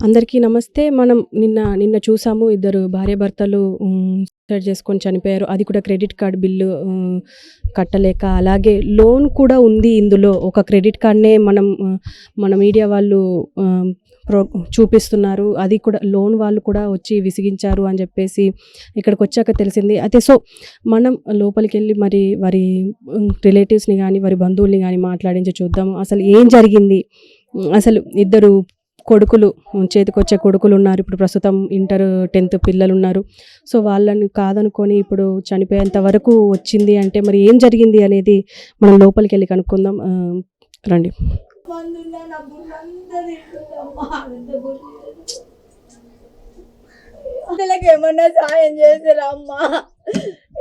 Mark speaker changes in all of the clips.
Speaker 1: అందరికీ నమస్తే. మనం నిన్న చూసాము ఇద్దరు భార్యాభర్తలు సూసైడ్ చేసుకొని చనిపోయారు. అది కూడా క్రెడిట్ కార్డ్ బిల్లు కట్టలేక. అలాగే లోన్ కూడా ఉంది ఇందులో. ఒక క్రెడిట్ కార్డ్‌నే మన మీడియా వాళ్ళు ఆహ్, చూపిస్తున్నారు. అది కూడా లోన్ వాళ్ళు కూడా వచ్చి విసిగించారు అని చెప్పేసి ఇక్కడికొచ్చాక తెలిసింది. అయితే మనం లోపలికెళ్ళి మరి వారి రిలేటివ్స్‌ని గానీ, వారి బంధువుల్ని గానీ మాట్లాడించి చూద్దాము. అసలు ఏం జరిగింది? అసలు ఇద్దరు కొడుకులు చేతికొచ్చే కొడుకులున్నారు. ఇప్పుడు ప్రస్తుతం ఇంటర్, 10థ్ పిల్లలున్నారు. వాళ్ళని కాదనుకోని ఇప్పుడు చనిపోయేంత వరకు వచ్చింది అంటే మరి ఏం జరిగింది అనేది మనం లోపలికెళ్ళి కనుక్కుందాం. రండి.
Speaker 2: ఏమన్నా సాయం చేసారా అమ్మా?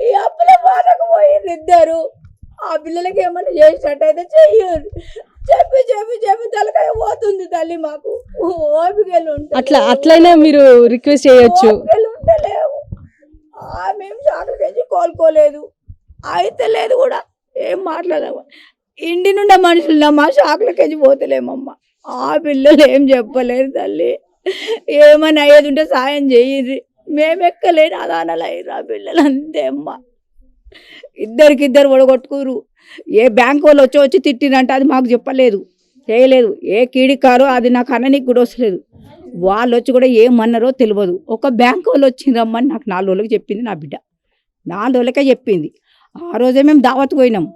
Speaker 2: ఈ అప్పుల బాధకు పోయింది ఇద్దరు. ఆ పిల్లలకి ఏమన్నా చేసినట్టయితే చెయ్యరు. చెప్పి చెప్పి చెప్పి తలకాయ పోతుంది తల్లి. మాకు ఓపికలు ఉంటాయి,
Speaker 1: అట్లయినా మీరు రిక్వెస్ట్ చేయొచ్చు.
Speaker 2: ఉంటలేవు. మేము షాకులకి కోలుకోలేదు, అయితే లేదు కూడా ఏం మాట్లాడము. ఇంటి నుండి మనుషులు మా షాకులకి పోతలేమమ్మా. ఆ పిల్లలు ఏం చెప్పలేదు తల్లి. ఏమన్నా అయ్యేది ఉంటే సాయం చెయ్యి. మేమెక్కలేని అదానాలు అయ్యారు ఆ పిల్లలు, అంతే అమ్మా. ఇద్దరికిద్దరు ఒడగొట్టుకురు. ఏ బ్యాంక్ వాళ్ళు వచ్చి తిట్టినంటే అది మాకు చెప్పలేదు, చేయలేదు. ఏ కీడికారో అది నాకు అననీకి కూడా వస్తలేదు. వాళ్ళు వచ్చి కూడా ఏమన్నారో తెలియదు. ఒక బ్యాంక్ వాళ్ళు వచ్చిందమ్మని నాకు 4 రోజులకి చెప్పింది నా బిడ్డ. 4 రోజులకే చెప్పింది. ఆ రోజే మేము దావత్ పోయినాం.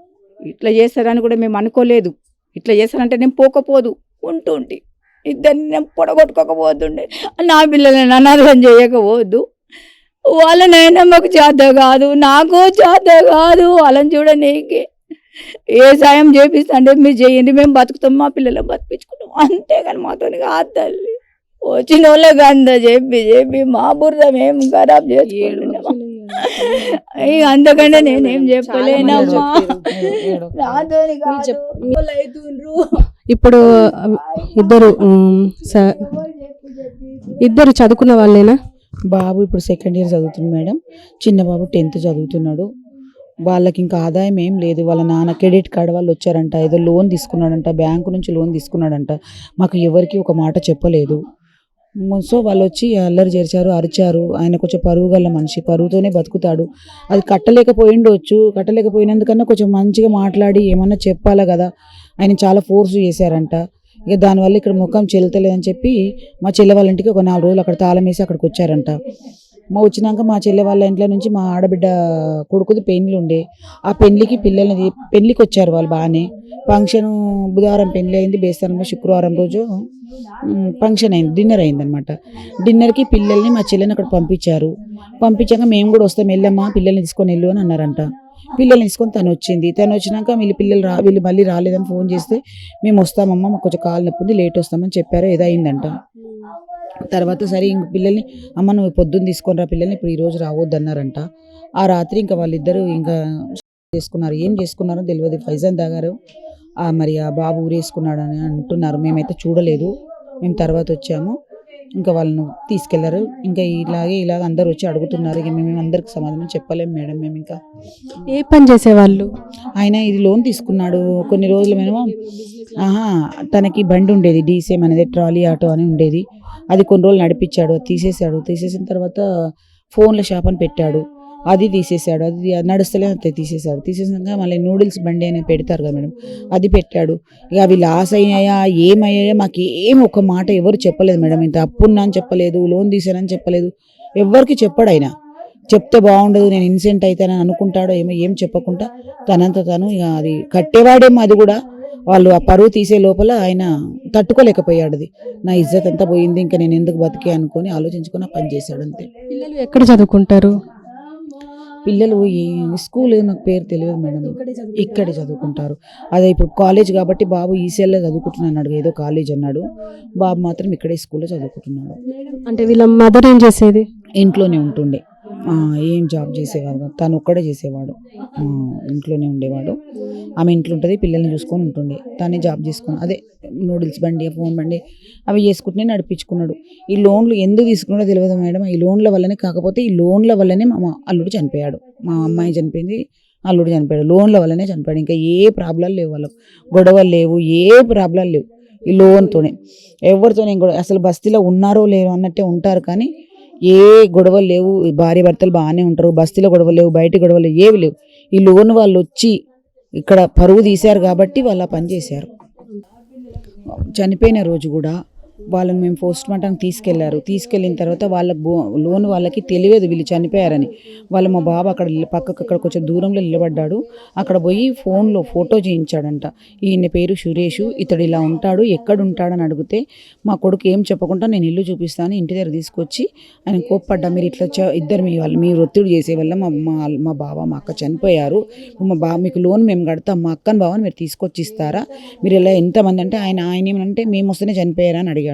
Speaker 2: ఇట్లా చేస్తారని కూడా మేము అనుకోలేదు. ఇట్లా చేస్తారంటే నేను పోకపోదు, ఉంటుంటే ఇద్దరిని నేను పొడగొట్టుకోకపోతుండే. నా పిల్లల్ని అనాథం చేయకపోవద్దు. వాళ్ళనైనా మాకు చేత కాదు, నాకు చేత కాదు. వాళ్ళని చూడనీకి ఏ సాయం చేపిస్తంటే మీరు చేయండి, మేము బతుకుతాం, మా పిల్లలు బతికించుకుంటాం, అంతేగాని మాతో కాదు తల్లి. వచ్చిన వాళ్ళకి అంత చెప్పి చెప్పి మా బుర్ర మేము ఖరాబ్ చేసుకుంటున్నాం. అంతకంటే నేనేం చెప్పలేనమ్మా. నాతోని అవుతుండ్రు.
Speaker 1: ఇప్పుడు ఇద్దరు చదువుకున్న వాళ్ళేనా?
Speaker 3: బాబు ఇప్పుడు 2nd ఇయర్ చదువుతుంది మేడం. చిన్న బాబు 10th చదువుతున్నాడు. వాళ్ళకి ఇంకా ఆదాయం ఏం లేదు. వాళ్ళ నాన్న క్రెడిట్ కార్డ్ వాళ్ళు వచ్చారంట, ఏదో లోన్ తీసుకున్నాడంట, బ్యాంకు నుంచి లోన్ తీసుకున్నాడంట. మాకు ఎవరికి ఒక మాట చెప్పలేదు. వాళ్ళు వచ్చి అల్లరి చేర్చారు, అరిచారు. ఆయన కొంచెం పరువు గల మనిషి, పరువుతోనే బతుకుతాడు. అది కట్టలేకపోయిండొచ్చు. కట్టలేకపోయినందుకన్నా కొంచెం మంచిగా మాట్లాడి ఏమన్నా చెప్పాలా కదా. ఆయన చాలా ఫోర్స్ చేశారంట. ఇక దానివల్ల ఇక్కడ ముఖం చెల్లుతలేదని చెప్పి మా చెల్లె వాళ్ళ ఇంటికి ఒక 4 రోజులు అక్కడ తాళం వేసి అక్కడికి వచ్చారంట. వచ్చినాక మా చెల్లె వాళ్ళ ఇంట్లో నుంచి మా ఆడబిడ్డ కొడుకుది పెళ్లి ఉండే. ఆ పెళ్లికి వచ్చారు వాళ్ళు. బాగానే ఫంక్షన్ బుధవారం పెళ్లి అయింది. బేస్తారంలో శుక్రవారం రోజు ఫంక్షన్ అయింది, డిన్నర్ అయిందనమాట. డిన్నర్కి పిల్లల్ని మా చెల్లెని అక్కడ పంపించారు. పంపించాక మేము కూడా వస్తాం, వెళ్ళమ్మా పిల్లల్ని తీసుకొని వెళ్ళు అని అన్నారంట. పిల్లల్ని తీసుకొని తను వచ్చింది. తను వచ్చినాక వీళ్ళు మళ్ళీ రాలేదని ఫోన్ చేస్తే మేము వస్తామమ్మా, మాకు కొంచెం కాలు నొప్పి ఉంది, లేట్ వస్తామని చెప్పారు. ఏదో అయిందంట. తర్వాత సరే ఇంక పిల్లల్ని, అమ్మ నువ్వు పొద్దున్న తీసుకొని రా పిల్లల్ని, ఇప్పుడు ఈరోజు రావద్దు అన్నారంట. ఆ రాత్రి ఇంకా వాళ్ళిద్దరూ ఇంకా చేసుకున్నారు. ఏం చేసుకున్నారో తెలియదు. ఫైజాన్ తాగారు. మరి ఆ బాబు ఊరేసుకున్నాడు అని అంటున్నారు. మేమైతే చూడలేదు, మేము తర్వాత వచ్చాము. ఇంకా వాళ్ళను తీసుకెళ్లారు. ఇంకా ఇలాగ అందరు వచ్చి అడుగుతున్నారు. ఇక మేము అందరికి సమాధానం చెప్పలేము మేడం. మేము ఇంకా
Speaker 1: ఏ పని చేసేవాళ్ళు?
Speaker 3: ఆయన ఇది లోన్ తీసుకున్నాడు. కొన్ని రోజులు మేము తనకి బండి ఉండేది, డీసీఎం అనేది, ట్రాలీ ఆటో అని ఉండేది. అది కొన్ని రోజులు నడిపించాడు, తీసేసాడు. తీసేసిన తర్వాత ఫోన్ల షాప్ అని పెట్టాడు, అది తీసేసాడు. అది నడుస్తలే అంతే తీసేసాడు. తీసేసాక మళ్ళీ నూడిల్స్ బండి అని పెడతారు కదా మేడం, అది పెట్టాడు. ఇక అవి లాస్ అయ్యాయా ఏమయ్యాయా మాకు ఏం ఒక మాట ఎవరు చెప్పలేదు మేడం. ఇంత అప్పున్నా అని చెప్పలేదు, లోన్ తీసానని చెప్పలేదు, ఎవరికి చెప్పాడు. ఆయన చెప్తే బాగుండదు, నేను ఇన్సెంట్ అవుతానని అనుకుంటాడో ఏం చెప్పకుండా తనంత తను ఇక అది కట్టేవాడేమో. అది కూడా వాళ్ళు ఆ పరువు తీసే లోపల ఆయన తట్టుకోలేకపోయాడు. అది నా ఇజ్జత్ అంతా పోయింది, ఇంకా నేను ఎందుకు బతికే అనుకొని ఆలోచించుకొని పని చేశాడు అంతే.
Speaker 1: పిల్లలు ఎక్కడ చదువుకుంటారు?
Speaker 3: పిల్లలు ఈ స్కూల్ నాకు పేరు తెలియదు మేడం, ఇక్కడే చదువుకుంటారు. అదే ఇప్పుడు కాలేజ్ కాబట్టి బాబు ఈసీఎల్లో చదువుకుంటున్నాడు, ఏదో కాలేజ్ అన్నాడు. బాబు మాత్రం ఇక్కడే స్కూల్లో చదువుకుంటున్నాడు.
Speaker 1: అంటే వీళ్ళ మదర్ ఏం చేసేది?
Speaker 3: ఇంట్లోనే ఉంటుండే, ఏం జాబ్ చేసేవాడు, తను ఒక్కడే చేసేవాడు, ఇంట్లోనే ఉండేవాడు. ఆమె ఇంట్లో ఉంటుంది, పిల్లల్ని చూసుకొని ఉంటుండే. తనే జాబ్ చేసుకుని అదే నూడిల్స్ బండి, ఫోన్ బండి అవి చేసుకుంటూనే నడిపించుకున్నాడు. ఈ లోన్లు ఎందుకు తీసుకున్నాడో తెలియదు మేడం. ఈ లోన్ల వల్లనే, కాకపోతే ఈ లోన్ల వల్లనే మా అల్లుడు చనిపోయాడు. మా అమ్మాయి చనిపోయింది, అల్లుడు చనిపోయాడు. లోన్ల వల్లనే చనిపోయాడు. ఇంకా ఏ ప్రాబ్లం లేవు వాళ్ళకు, గొడవలు లేవు, ఏ ప్రాబ్లం లేవు. ఈ లోన్తోనే. ఎవరితో నేను కూడా అసలు బస్తీలో ఉన్నారో లేరో అన్నట్టే ఉంటారు, కానీ ఏ గొడవలు లేవు. భార్య భర్తలు బాగానే ఉంటారు, బస్తీలో గొడవలు లేవు, బయట గొడవలు ఏవి లేవు. ఈ లోన్ వాళ్ళు వచ్చి ఇక్కడ పరువు తీశారు కాబట్టి వాళ్ళు ఆ పని చేశారు. చనిపోయిన రోజు కూడా వాళ్ళని మేము పోస్ట్ మార్టంకి తీసుకెళ్ళిన తర్వాత వాళ్ళకి లోన్ వాళ్ళకి తెలియదు వీళ్ళు చనిపోయారని. వాళ్ళు మా బాబు అక్కడ పక్కకు అక్కడ కొంచెం దూరంలో నిలబడ్డాడు, అక్కడ పోయి ఫోన్లో ఫోటో చేయించాడంట. ఈయన పేరు సురేష్, ఇతడు ఇలా ఉంటాడు, ఎక్కడ ఉంటాడని అడిగితే మా కొడుకు ఏం చెప్పకుండా నేను ఇల్లు చూపిస్తాను ఇంటి దగ్గర తీసుకొచ్చి ఆయన కోప్పడ్డా. మీరు ఇట్లా ఇద్దరు మీరు ఒత్తిడి చేసే వల్ల మా బావ మా అక్క చనిపోయారు, మీకు లోన్ మేము కడతాం, మా అక్కని బావని మీరు తీసుకొచ్చి ఇస్తారా, మీరు ఇలా ఎంతమంది అంటే ఆయన ఏమనంటే మేము వస్తేనే చనిపోయారా అని అడిగాడు.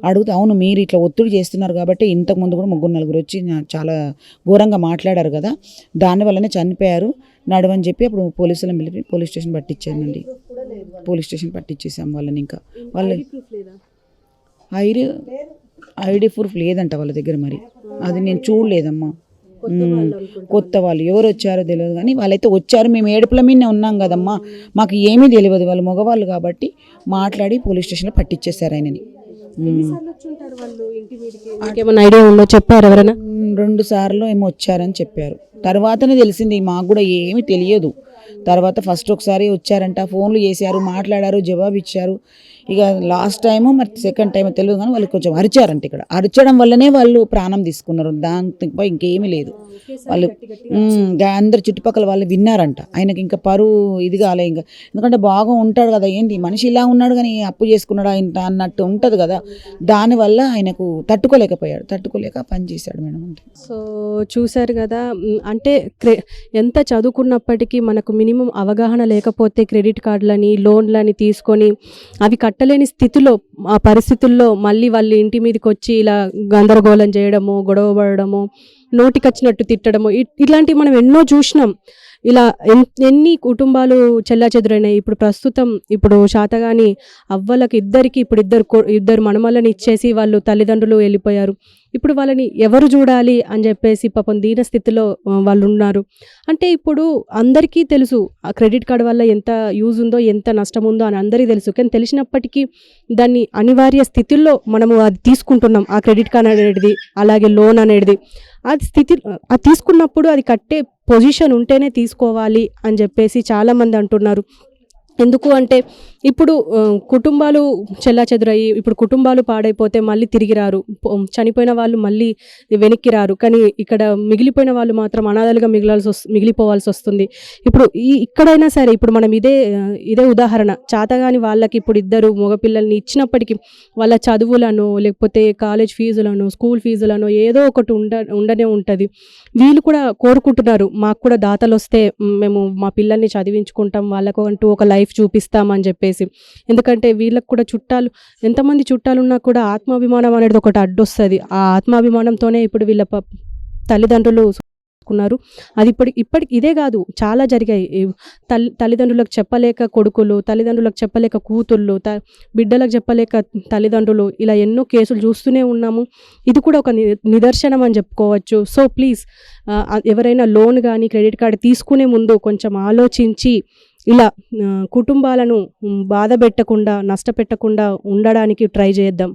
Speaker 3: అడిగితే అవును మీరు ఇట్లా ఒత్తిడి చేస్తున్నారు కాబట్టి ఇంతకుముందు కూడా 3-4 వచ్చి చాలా ఘోరంగా మాట్లాడారు కదా, దానివల్లనే చనిపోయారు నడవని చెప్పి అప్పుడు పోలీసులను పిలిపి పోలీస్ స్టేషన్ పట్టించానండి. పోలీస్ స్టేషన్ పట్టించేసాం వాళ్ళని. ఇంకా వాళ్ళ ఐడి ప్రూఫ్ లేదంట వాళ్ళ దగ్గర, మరి అది నేను చూడలేదమ్మా. కొత్త వాళ్ళు ఎవరు వచ్చారో తెలియదు, కానీ వాళ్ళైతే వచ్చారు. మేము ఏడుపుల మీదనే ఉన్నాం కదమ్మా, మాకు ఏమీ తెలియదు. వాళ్ళు మగవాళ్ళు కాబట్టి మాట్లాడి పోలీస్ స్టేషన్లో పట్టించేశారు ఆయనని.
Speaker 1: ఐడియా ఉందో చెప్పారు ఎవరైనా?
Speaker 3: 2 సార్లు ఏమో వచ్చారని చెప్పారు. తర్వాతనే తెలిసింది, మాకు కూడా ఏమీ తెలియదు. తర్వాత ఫస్ట్ ఒకసారి వచ్చారంట, ఫోన్లు చేశారు, మాట్లాడారు, జవాబు ఇచ్చారు. ఇక లాస్ట్ టైము మరి సెకండ్ టైం తెలియదు, కానీ వాళ్ళు కొంచెం అరిచారంట. ఇక్కడ అరచడం వల్లనే వాళ్ళు ప్రాణం తీసుకున్నారు, దానిపై ఇంకేమీ లేదు. వాళ్ళు అందరు చుట్టుపక్కల వాళ్ళు విన్నారంట. ఆయనకి ఇంకా పరువు ఇది కాలే ఇంకా, ఎందుకంటే బాగా ఉంటాడు కదా, ఏంటి మనిషి ఇలా ఉన్నాడు కానీ అప్పు చేసుకున్నాడా ఇంత అన్నట్టు ఉంటుంది కదా, దానివల్ల ఆయనకు తట్టుకోలేక పని చేశాడు మేడం. అంటే
Speaker 1: సో చూశారు కదా, అంటే ఎంత చదువుకున్నప్పటికీ మనకు మినిమం అవగాహన లేకపోతే క్రెడిట్ కార్డులని లోన్లని తీసుకొని అవి కట్టలేని స్థితిలో, ఆ పరిస్థితుల్లో మళ్ళీ వాళ్ళ ఇంటి మీదకి వచ్చి ఇలా గందరగోళం చేయడము, గొడవ పడడము, నోటికొచ్చినట్టు తిట్టడము, ఇట్లాంటివి మనం ఎన్నో చూసినాం. ఇలా ఎన్ని కుటుంబాలు చెల్లాచెదురైనాయి. ఇప్పుడు ప్రస్తుతం శాతగాని అవ్వలకి ఇప్పుడు ఇద్దరు మనమలని ఇచ్చేసి వాళ్ళు తల్లిదండ్రులు వెళ్ళిపోయారు. ఇప్పుడు వాళ్ళని ఎవరు చూడాలి అని చెప్పేసి పాపం దీన స్థితిలో వాళ్ళు ఉన్నారు. అంటే ఇప్పుడు అందరికీ తెలుసు ఆ క్రెడిట్ కార్డు వల్ల ఎంత యూజ్ ఉందో, ఎంత నష్టం ఉందో అని అందరికీ తెలుసు. కానీ తెలిసినప్పటికీ దాన్ని అనివార్య స్థితిలో మనము అది తీసుకుంటున్నాం, ఆ క్రెడిట్ కార్డ్ అనేది, అలాగే లోన్ అనేది. అది తీసుకున్నప్పుడు అది కట్టే పొజిషన్ ఉంటేనే తీసుకోవాలి అని చెప్పేసి చాలామంది అంటున్నారు. ఎందుకు అంటే ఇప్పుడు కుటుంబాలు చెల్లాచెదురయ్యి ఇప్పుడు కుటుంబాలు పాడైపోతే మళ్ళీ తిరిగి రారు, చనిపోయిన వాళ్ళు మళ్ళీ వెనక్కి రారు. కానీ ఇక్కడ మిగిలిపోయిన వాళ్ళు మాత్రం అనాథలుగా మిగిలిపోవాల్సి వస్తుంది. ఇప్పుడు ఇక్కడైనా సరే ఇప్పుడు మనం ఇదే ఉదాహరణ, చాతగాని వాళ్ళకి ఇప్పుడు ఇద్దరు మగపిల్లల్ని ఇచ్చినప్పటికీ వాళ్ళ చదువులను, లేకపోతే కాలేజ్ ఫీజులను, స్కూల్ ఫీజులను ఏదో ఒకటి ఉండనే ఉంటుంది. వీళ్ళు కూడా కోరుకుంటున్నారు, మాకు కూడా దాతలు వస్తే మేము మా పిల్లల్ని చదివించుకుంటాం, వాళ్ళకు అంటూ ఒక లైఫ్ చూపిస్తామని చెప్పేసి. ఎందుకంటే వీళ్ళకి కూడా ఎంతమంది చుట్టాలున్నా కూడా ఆత్మాభిమానం అనేది ఒకటి అడ్డొస్తుంది. ఆ ఆత్మాభిమానంతోనే ఇప్పుడు వీళ్ళ తల్లిదండ్రులు ఉన్నారు. అది ఇప్పటికి ఇదే కాదు, చాలా జరిగాయి. తల్లిదండ్రులకు చెప్పలేక కొడుకులు, తల్లిదండ్రులకు చెప్పలేక కూతుళ్ళు, బిడ్డలకు చెప్పలేక తల్లిదండ్రులు, ఇలా ఎన్నో కేసులు చూస్తూనే ఉన్నాము. ఇది కూడా ఒక నిదర్శనం అని చెప్పుకోవచ్చు. సో ప్లీజ్ ఎవరైనా లోన్ కానీ క్రెడిట్ కార్డు తీసుకునే ముందు కొంచెం ఆలోచించి ఇలా కుటుంబాలను బాధ పెట్టకుండా, నష్టపెట్టకుండా ఉండడానికి ట్రై చేద్దాం.